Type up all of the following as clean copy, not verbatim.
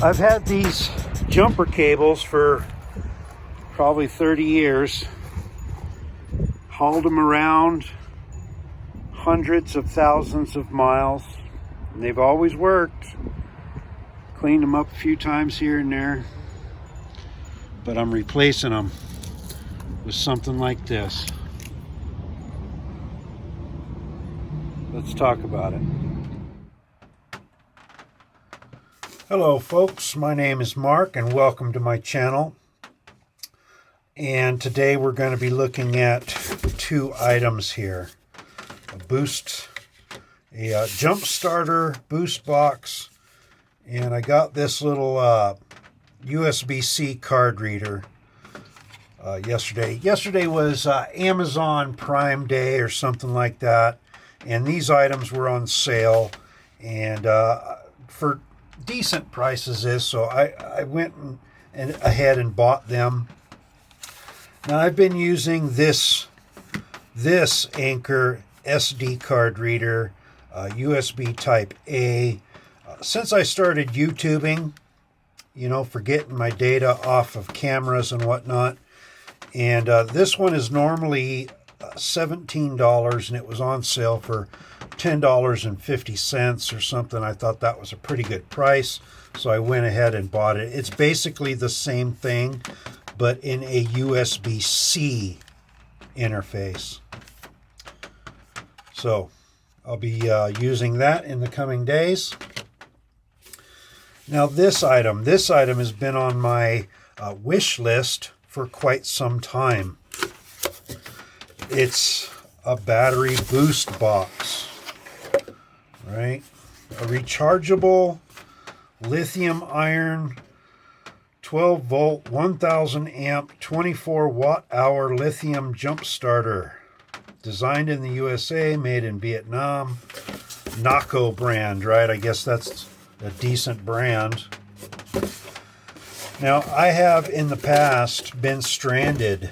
I've had these jumper cables for probably 30 years. Hauled them around hundreds of thousands of miles, and they've always worked. Cleaned them up a few times here and there, but I'm replacing them with something like this. Let's talk about it. Hello folks, my name is Mark and welcome to my channel. And today we're going to be looking at two items here. A jump starter boost box, and I got this little USB-C card reader yesterday. Yesterday was Amazon Prime Day or something like that, and these items were on sale and for decent prices so I went and ahead and bought them. Now I've been using this Anchor SD card reader, USB type A, since I started YouTubing, for getting my data off of cameras and whatnot. And this one is normally $17, and it was on sale for $10.50 or something. I thought that was a pretty good price, so I went ahead and bought it. It's basically the same thing, but in a USB-C interface. So I'll be using that in the coming days. Now this item has been on my wish list for quite some time. It's a battery boost box, right? A rechargeable lithium iron 12 volt 1000 amp 24 watt hour lithium jump starter, designed in the USA, made in Vietnam. NOCO brand, right? I guess that's a decent brand. Now I have in the past been stranded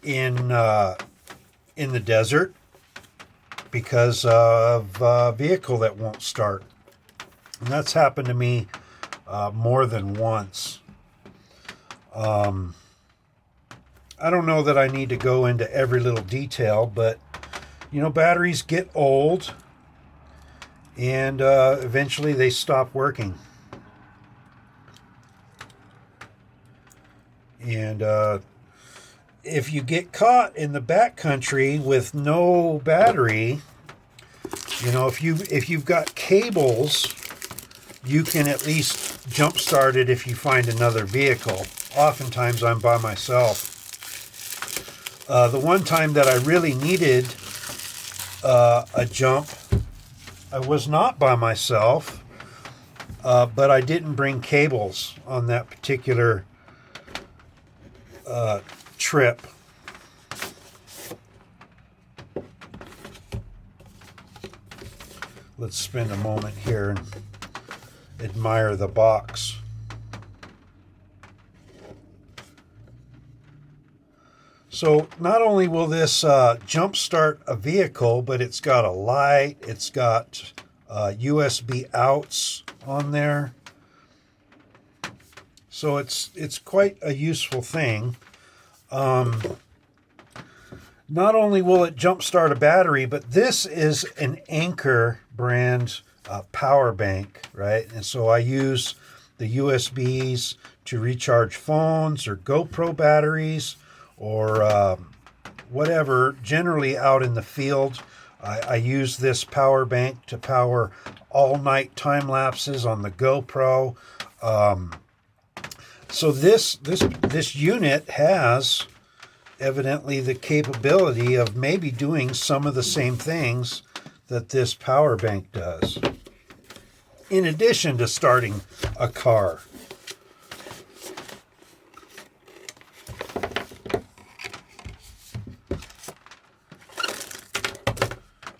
in the desert because of a vehicle that won't start. And that's happened to me more than once. I don't know that I need to go into every little detail, but batteries get old and eventually they stop working. And if you get caught in the backcountry with no battery, if you've got cables, you can at least jump start it if you find another vehicle. Oftentimes I'm by myself. The one time that I really needed a jump, I was not by myself, but I didn't bring cables on that particular trip. Let's spend a moment here and admire the box. So not only will this jump start a vehicle, but it's got a light, it's got USB outs on there. So it's quite a useful thing. Not only will it jump start a battery, but this is an Anchor brand power bank, right? And so I use the USBs to recharge phones or GoPro batteries or whatever. Generally out in the field, I use this power bank to power all night time lapses on the GoPro. So this unit has evidently the capability of maybe doing some of the same things that this power bank does, in addition to starting a car.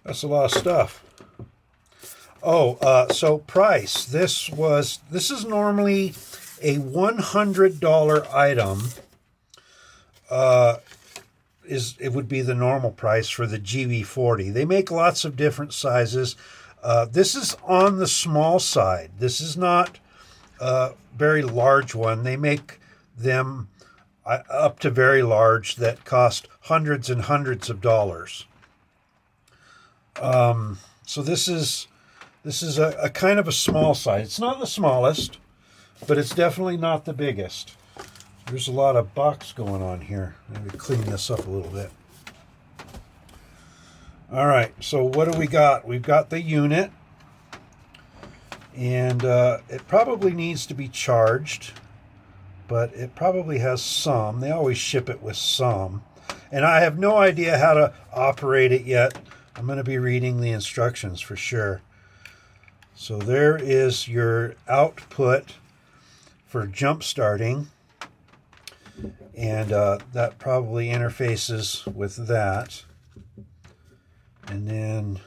That's a lot of stuff. So price. This is normally a $100 item. It would be the normal price for the GB40. They make lots of different sizes. This is on the small side. This is not very large one. They make them up to very large that cost hundreds and hundreds of dollars. So this is a kind of a small size. It's not the smallest, but it's definitely not the biggest. There's a lot of box going on here. Let me clean this up a little bit. All right, so what do we got? We've got the unit, and it probably needs to be charged, but it probably has some. They always ship it with some, and I have no idea how to operate it yet. I'm going to be reading the instructions for sure. So there is your output for jump starting, and that probably interfaces with that. And then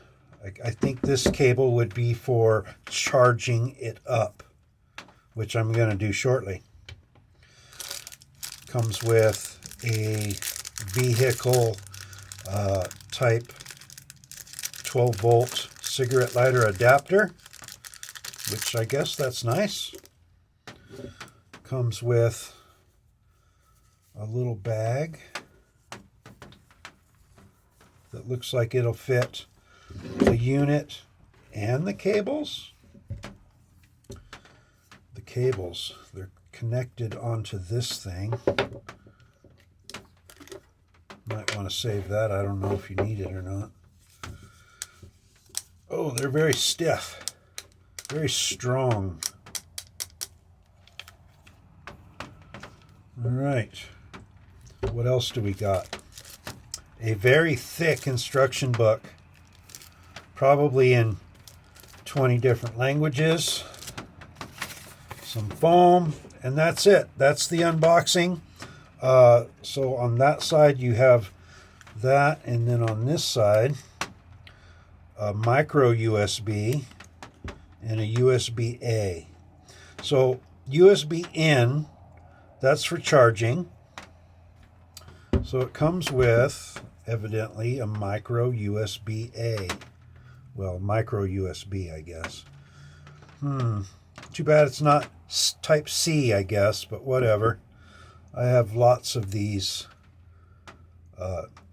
I think this cable would be for charging it up, which I'm going to do shortly. Comes with a vehicle type 12-volt cigarette lighter adapter, which I guess that's nice. Comes with a little bag that looks like it'll fit the unit and the cables. The cables, they're connected onto this thing. Might want to save that. I don't know if you need it or not. Oh, they're very stiff, very strong. All right, what else do we got? A very thick instruction book, probably in 20 different languages. Some foam, and that's it. That's the unboxing. So on that side you have that, and then on this side a micro USB and a USB A. So USB in, that's for charging. So it comes with, evidently, a micro USB A. Well, micro USB, I guess. Too bad it's not type C, I guess, but whatever. I have lots of these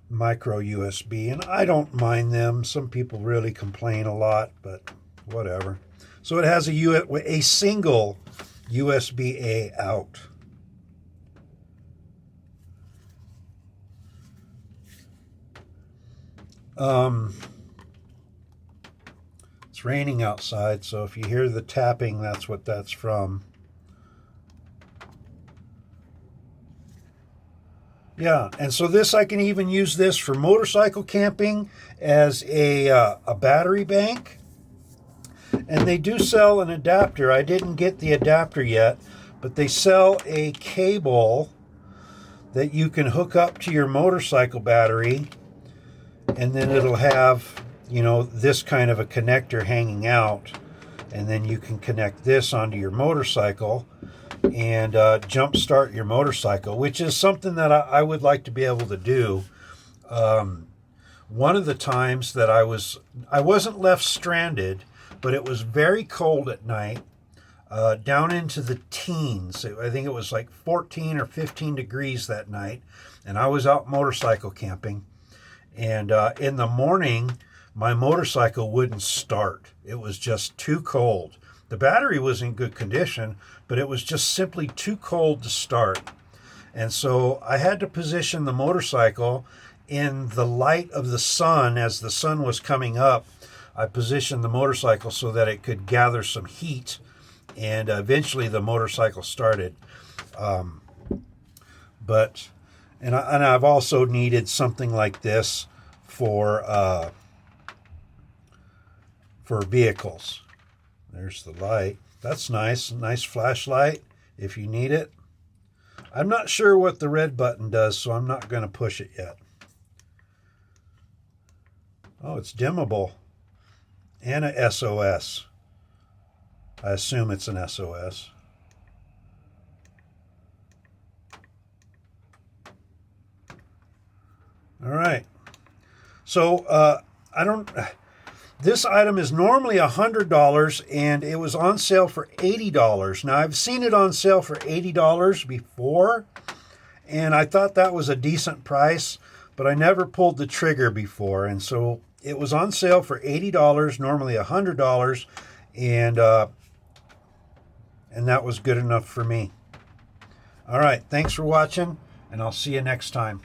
micro USB, and I don't mind them. Some people really complain a lot, but whatever. So it has a single USB A out. It's raining outside, so if you hear the tapping, that's what that's from. Yeah, and so this, I can even use this for motorcycle camping as a battery bank. And they do sell an adapter. I didn't get the adapter yet, but they sell a cable that you can hook up to your motorcycle battery, and then it'll have, you know, this kind of a connector hanging out, and then you can connect this onto your motorcycle and jump start your motorcycle, which is something that I would like to be able to do. One of the times that I wasn't left stranded, but it was very cold at night, down into the teens. I think it was like 14 or 15 degrees that night, and I was out motorcycle camping. And in the morning, my motorcycle wouldn't start. It was just too cold. The battery was in good condition, but it was just simply too cold to start. And so I had to position the motorcycle in the light of the sun. As the sun was coming up, I positioned the motorcycle so that it could gather some heat, and eventually the motorcycle started. And I've also needed something like this for vehicles. There's the light. That's nice. Nice flashlight if you need it. I'm not sure what the red button does, so I'm not going to push it yet. Oh, it's dimmable. And a SOS. I assume it's an SOS. All right. So This item is normally $100 and it was on sale for $80. Now I've seen it on sale for $80 before, and I thought that was a decent price, but I never pulled the trigger before, and so it was on sale for $80, normally $100, and that was good enough for me. All right, thanks for watching, and I'll see you next time.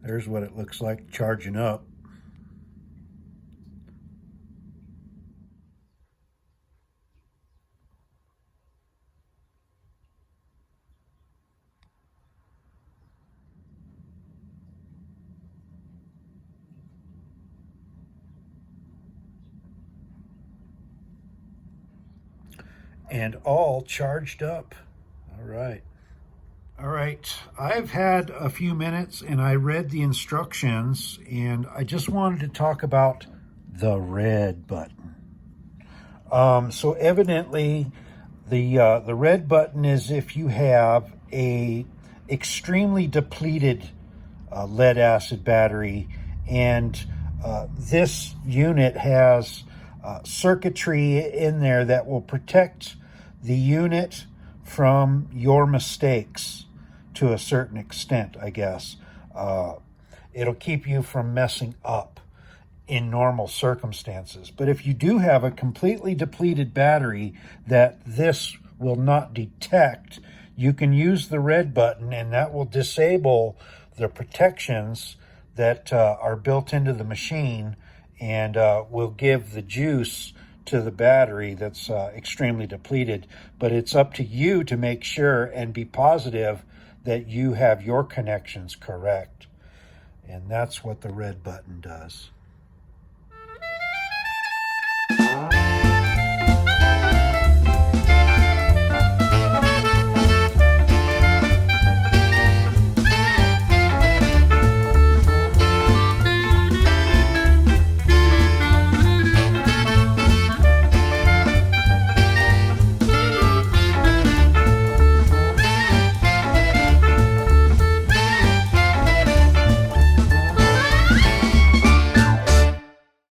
There's what it looks like charging up. And all charged up. All right. All right, I've had a few minutes and I read the instructions, and I just wanted to talk about the red button. So evidently the red button is if you have a extremely depleted lead acid battery, and this unit has circuitry in there that will protect the unit from your mistakes to a certain extent, I guess. It'll keep you from messing up in normal circumstances. But if you do have a completely depleted battery that this will not detect, you can use the red button, and that will disable the protections that are built into the machine, and will give the juice to the battery that's extremely depleted. But it's up to you to make sure and be positive that you have your connections correct. And that's what the red button does.